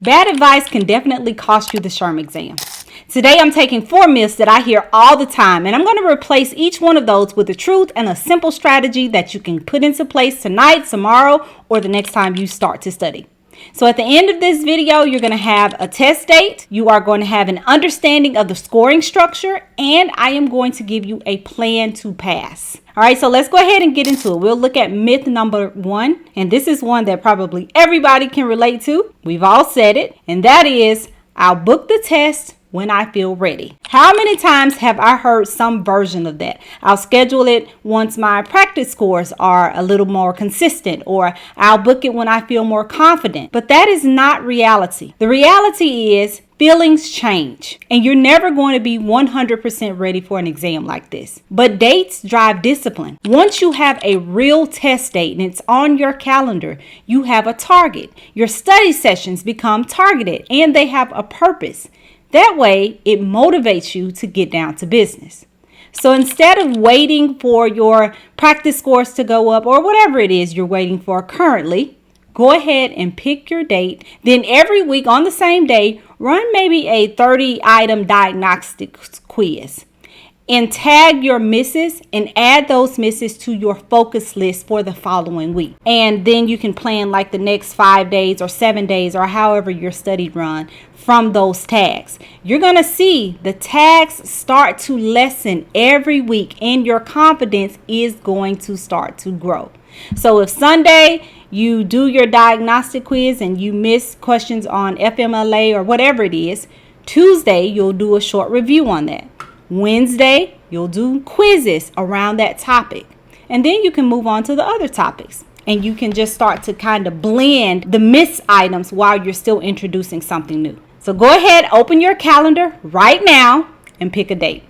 Bad advice can definitely cost you the SHRM exam. Today, I'm taking 4 myths that I hear all the time, and I'm going to replace each one of those with the truth and a simple strategy that you can put into place tonight, tomorrow, or the next time you start to study. So at the end of this video, you're going to have a test date. You are going to have an understanding of the scoring structure, and I am going to give you a plan to pass. All right, so let's go ahead and get into it. We'll look at myth number 1, and this is one that probably everybody can relate to. We've all said it, and that is, I'll book the test when I feel ready. How many times have I heard some version of that? I'll schedule it once my practice scores are a little more consistent, or I'll book it when I feel more confident. But that is not reality. The reality is feelings change, and you're never going to be 100% ready for an exam like this. But dates drive discipline. Once you have a real test date and it's on your calendar, you have a target. Your study sessions become targeted and they have a purpose. That way, it motivates you to get down to business. So instead of waiting for your practice scores to go up or whatever it is you're waiting for currently, go ahead and pick your date. Then every week on the same day, run maybe a 30-item diagnostic quiz. And tag your misses and add those misses to your focus list for the following week. And then you can plan like the next 5 days or 7 days or however your study run from those tags. You're going to see the tags start to lessen every week and your confidence is going to start to grow. So if Sunday you do your diagnostic quiz and you miss questions on FMLA or whatever it is, Tuesday you'll do a short review on that. Wednesday, you'll do quizzes around that topic. And then you can move on to the other topics. And you can just start to kind of blend the missed items while you're still introducing something new. So go ahead, open your calendar right now and pick a date.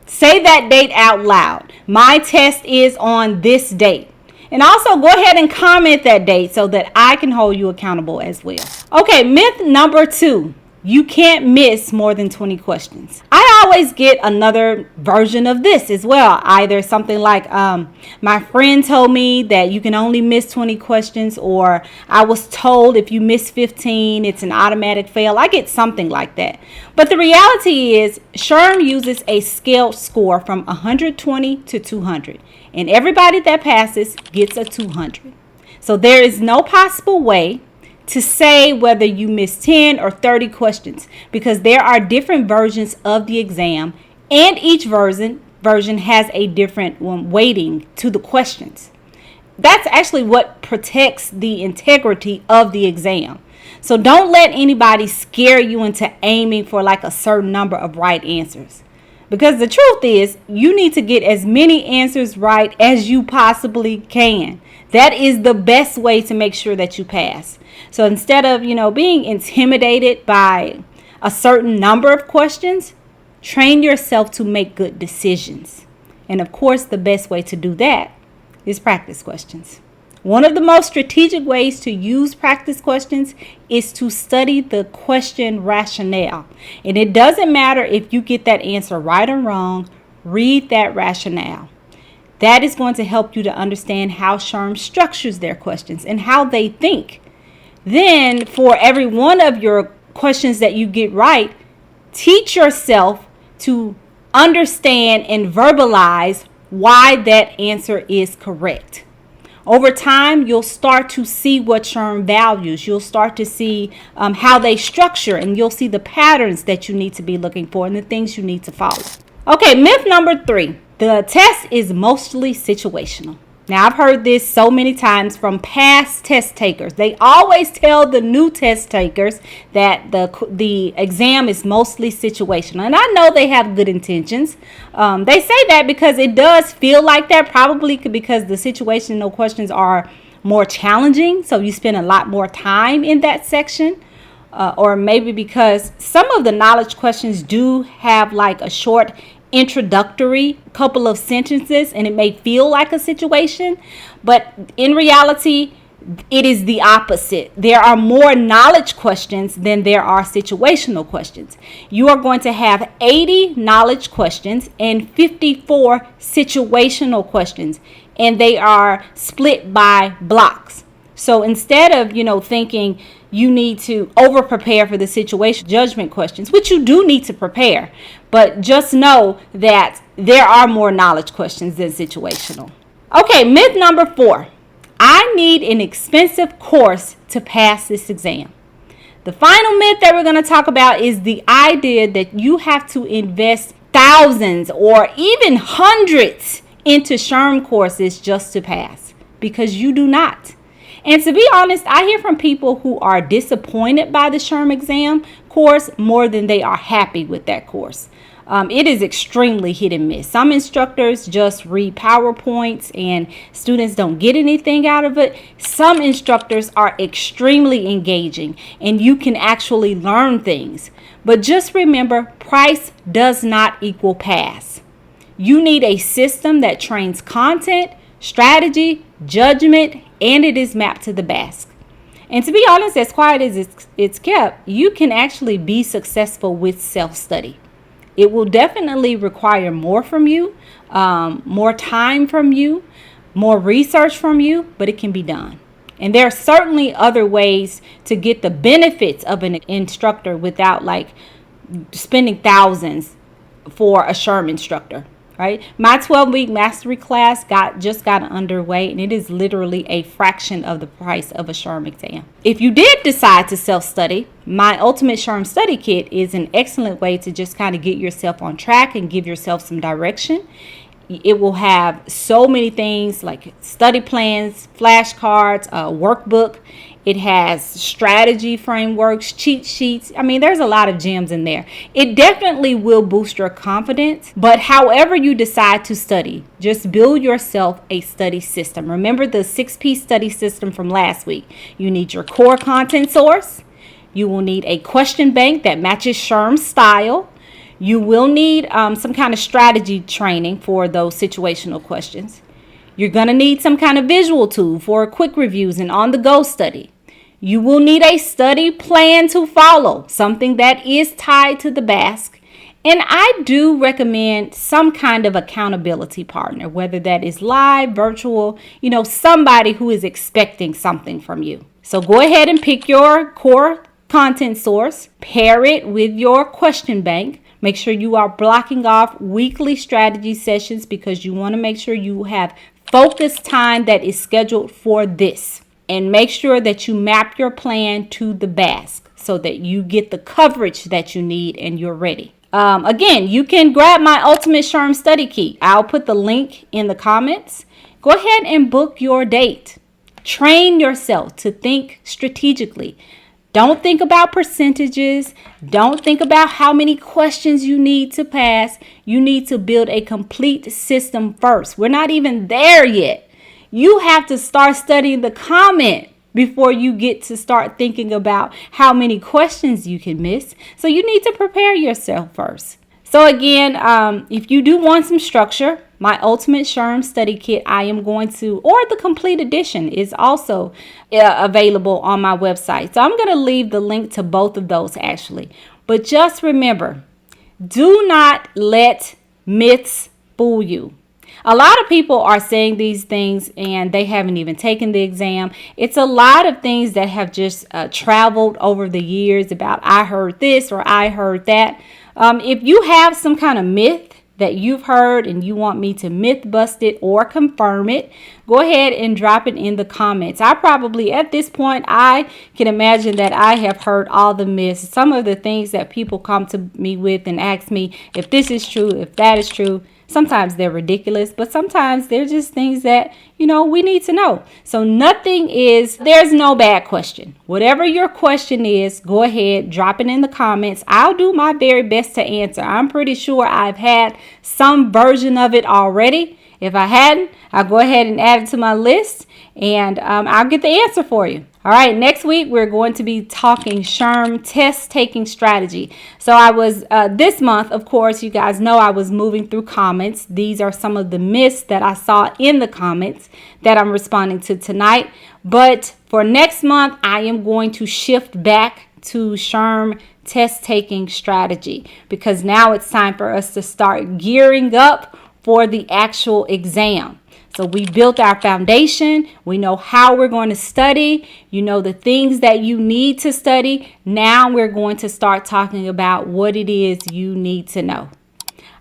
Say that date out loud. My test is on this date. And also go ahead and comment that date so that I can hold you accountable as well. Okay, myth number 2. You can't miss more than 20 questions. I always get another version of this as well. Either something like, my friend told me that you can only miss 20 questions, or I was told if you miss 15, it's an automatic fail. I get something like that. But the reality is, SHRM uses a scaled score from 120 to 200. And everybody that passes gets a 200. So there is no possible way to say whether you miss 10 or 30 questions, because there are different versions of the exam and each version has a different weighting to the questions. That's actually what protects the integrity of the exam. So don't let anybody scare you into aiming for like a certain number of right answers. Because the truth is, you need to get as many answers right as you possibly can. That is the best way to make sure that you pass. So instead of, being intimidated by a certain number of questions, train yourself to make good decisions. And of course, the best way to do that is practice questions. One of the most strategic ways to use practice questions is to study the question rationale. And it doesn't matter if you get that answer right or wrong, read that rationale. That is going to help you to understand how SHRM structures their questions and how they think. Then for every one of your questions that you get right, teach yourself to understand and verbalize why that answer is correct. Over time, you'll start to see what SHRM values. You'll start to see how they structure, and you'll see the patterns that you need to be looking for and the things you need to follow. Okay, myth number 3. The test is mostly situational. Now, I've heard this so many times from past test takers. They always tell the new test takers that the exam is mostly situational. And I know they have good intentions. They say that because it does feel like that, probably because the situational questions are more challenging. So you spend a lot more time in that section. Or maybe because some of the knowledge questions do have like a short introductory couple of sentences and it may feel like a situation, but in reality it is the opposite. There are more knowledge questions than there are situational questions. You are going to have 80 knowledge questions and 54 situational questions, and they are split by blocks. So instead of, thinking you need to over prepare for the situation judgment questions, which you do need to prepare. But just know that there are more knowledge questions than situational. Okay, myth number 4. I need an expensive course to pass this exam. The final myth that we're going to talk about is the idea that you have to invest thousands or even hundreds into SHRM courses just to pass, because you do not. And to be honest, I hear from people who are disappointed by the SHRM exam course more than they are happy with that course. It is extremely hit and miss. Some instructors just read PowerPoints and students don't get anything out of it. Some instructors are extremely engaging and you can actually learn things. But just remember, price does not equal pass. You need a system that trains content, strategy, judgment, and it is mapped to the BASC. And to be honest, as quiet as it's kept, you can actually be successful with self-study. It will definitely require more from you, more time from you, more research from you, but it can be done. And there are certainly other ways to get the benefits of an instructor without like spending thousands for a SHRM instructor. Right? My 12-week mastery class just got underway, and it is literally a fraction of the price of a SHRM exam. If you did decide to self-study, my Ultimate SHRM Study Kit is an excellent way to just kind of get yourself on track and give yourself some direction. It will have so many things like study plans, flashcards, a workbook. It has strategy frameworks, cheat sheets. I mean, there's a lot of gems in there. It definitely will boost your confidence. But however you decide to study, just build yourself a study system. Remember the 6P study system from last week. You need your core content source. You will need a question bank that matches SHRM's style. You will need some kind of strategy training for those situational questions. You're going to need some kind of visual tool for quick reviews and on-the-go study. You will need a study plan to follow, something that is tied to the BASC. And I do recommend some kind of accountability partner, whether that is live, virtual, somebody who is expecting something from you. So go ahead and pick your core content source, pair it with your question bank. Make sure you are blocking off weekly strategy sessions because you want to make sure you have focused time that is scheduled for this. And make sure that you map your plan to the BASC so that you get the coverage that you need and you're ready. Again, you can grab my Ultimate SHRM Study Kit. I'll put the link in the comments. Go ahead and book your date. Train yourself to think strategically. Don't think about percentages. Don't think about how many questions you need to pass. You need to build a complete system first. We're not even there yet. You have to start studying the comment before you get to start thinking about how many questions you can miss. So you need to prepare yourself first. So again, if you do want some structure, my Ultimate SHRM Study Kit, or the complete edition is also available on my website. So I'm going to leave the link to both of those actually. But just remember, do not let myths fool you. A lot of people are saying these things and they haven't even taken the exam. It's a lot of things that have just traveled over the years about I heard this or I heard that. If you have some kind of myth that you've heard and you want me to myth bust it or confirm it, go ahead and drop it in the comments. I probably, at this point, I can imagine that I have heard all the myths. Some of the things that people come to me with and ask me if this is true, if that is true. Sometimes they're ridiculous, but sometimes they're just things that, we need to know. So there's no bad question. Whatever your question is, go ahead, drop it in the comments. I'll do my very best to answer. I'm pretty sure I've had some version of it already. If I hadn't, I'll go ahead and add it to my list and I'll get the answer for you. All right, next week we're going to be talking SHRM test taking strategy. So I was, this month, of course, you guys know I was moving through comments. These are some of the myths that I saw in the comments that I'm responding to tonight. But for next month, I am going to shift back to SHRM test taking strategy because now it's time for us to start gearing up for the actual exam. So we built our foundation. We know how we're going to study. You know the things that you need to study. Now we're going to start talking about what it is you need to know.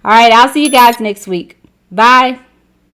All right, I'll see you guys next week. Bye.